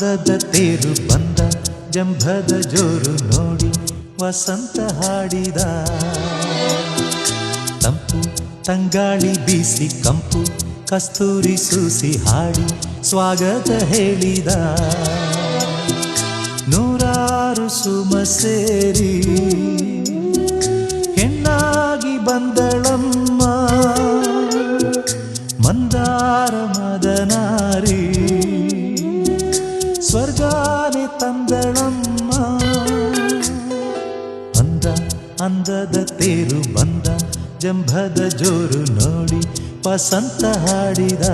ಅಂದದ ತೇರು ಬಂದ ಜಂಭದ ಜೋರು ನೋಡಿ ವಸಂತ ಹಾಡಿದ ತಂಪು ತಂಗಾಳಿ ಬೀಸಿ ಕಂಪು ಕಸ್ತೂರಿ ಸೂಸಿ ಹಾಡಿ ಸ್ವಾಗತ ಹೇಳಿದ ನೂರಾರು ಸುಮ ಸೇರಿ ಹೆಣ್ಣಾಗಿ ಬಂದಳಮ್ಮ ಮಂದಾರ ಮದನಾರಿ ಸ್ವರ್ಗಾನೆ ತಂದಳಮ್ಮ ಅಂದ ಅಂದದ ತೇರು ಬಂದ ಜಂಭದ ಜೋರು ನೋಡಿ ವಸಂತ ಹಾಡಿದ